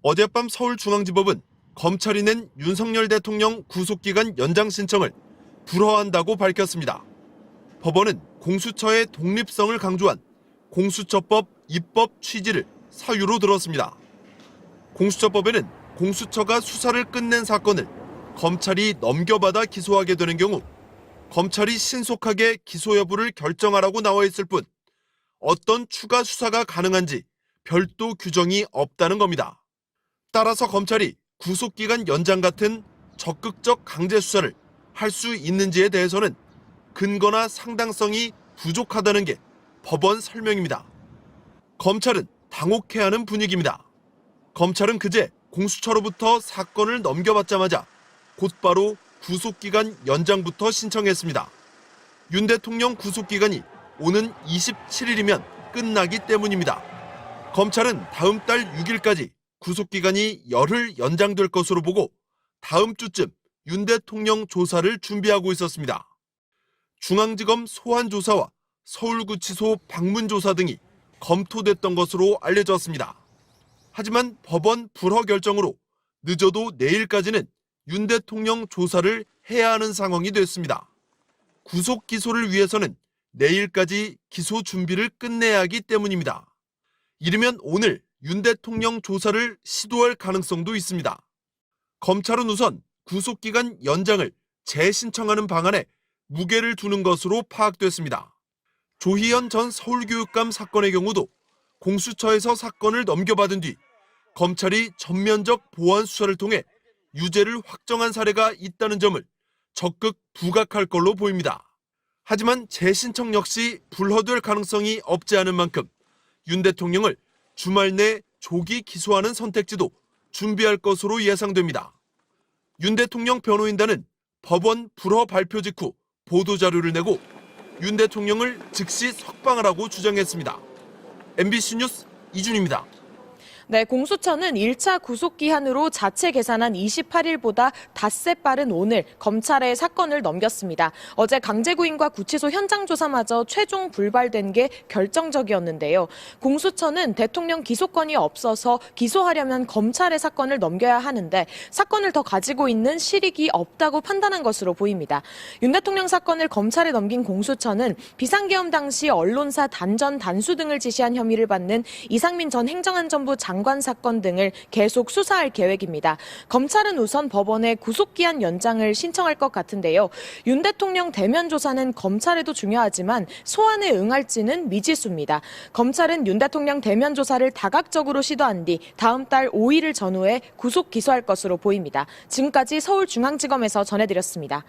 어젯밤 서울중앙지법은 검찰이 낸 윤석열 대통령 구속기간 연장 신청을 불허한다고 밝혔습니다. 법원은 공수처의 독립성을 강조한 공수처법 입법 취지를 사유로 들었습니다. 공수처법에는 공수처가 수사를 끝낸 사건을 검찰이 넘겨받아 기소하게 되는 경우 검찰이 신속하게 기소 여부를 결정하라고 나와 있을 뿐 어떤 추가 수사가 가능한지 별도 규정이 없다는 겁니다. 따라서 검찰이 구속기간 연장 같은 적극적 강제 수사를 할 수 있는지에 대해서는 근거나 상당성이 부족하다는 게 법원 설명입니다. 검찰은 당혹해하는 분위기입니다. 검찰은 그제 공수처로부터 사건을 넘겨받자마자 곧바로 구속기간 연장부터 신청했습니다. 윤 대통령 구속기간이 오는 27일이면 끝나기 때문입니다. 검찰은 다음 달 6일까지 구속기간이 열흘 연장될 것으로 보고 다음 주쯤 윤 대통령 조사를 준비하고 있었습니다. 중앙지검 소환조사와 서울구치소 방문조사 등이 검토됐던 것으로 알려졌습니다. 하지만 법원 불허 결정으로 늦어도 내일까지는 윤 대통령 조사를 해야 하는 상황이 됐습니다. 구속 기소를 위해서는 내일까지 기소 준비를 끝내야 하기 때문입니다. 이르면 오늘 윤 대통령 조사를 시도할 가능성도 있습니다. 검찰은 우선 구속기간 연장을 재신청하는 방안에 무게를 두는 것으로 파악됐습니다. 조희연 전 서울교육감 사건의 경우도 공수처에서 사건을 넘겨받은 뒤 검찰이 전면적 보완 수사를 통해 유죄를 확정한 사례가 있다는 점을 적극 부각할 걸로 보입니다. 하지만 재신청 역시 불허될 가능성이 없지 않은 만큼 윤 대통령을 주말 내 조기 기소하는 선택지도 준비할 것으로 예상됩니다. 윤 대통령 변호인단은 법원 불허 발표 직후 보도자료를 내고 윤 대통령을 즉시 석방하라고 주장했습니다. MBC 뉴스 이준입니다. 네, 공수처는 1차 구속기한으로 자체 계산한 28일보다 닷새 빠른 오늘 검찰에 사건을 넘겼습니다. 어제 강제구인과 구치소 현장 조사마저 최종 불발된 게 결정적이었는데요. 공수처는 대통령 기소권이 없어서 기소하려면 검찰에 사건을 넘겨야 하는데 사건을 더 가지고 있는 실익이 없다고 판단한 것으로 보입니다. 윤 대통령 사건을 검찰에 넘긴 공수처는 비상계엄 당시 언론사 단전 단수 등을 지시한 혐의를 받는 이상민 전 행정안전부 장관 사건 등을 계속 수사할 계획입니다. 검찰은 우선 법원에 구속기한 연장을 신청할 것 같은데요. 윤 대통령 대면 조사는 검찰에도 중요하지만 소환에 응할지는 미지수입니다. 검찰은 윤 대통령 대면 조사를 다각적으로 시도한 뒤 다음 달 5일을 전후해 구속 기소할 것으로 보입니다. 지금까지 서울중앙지검에서 전해드렸습니다.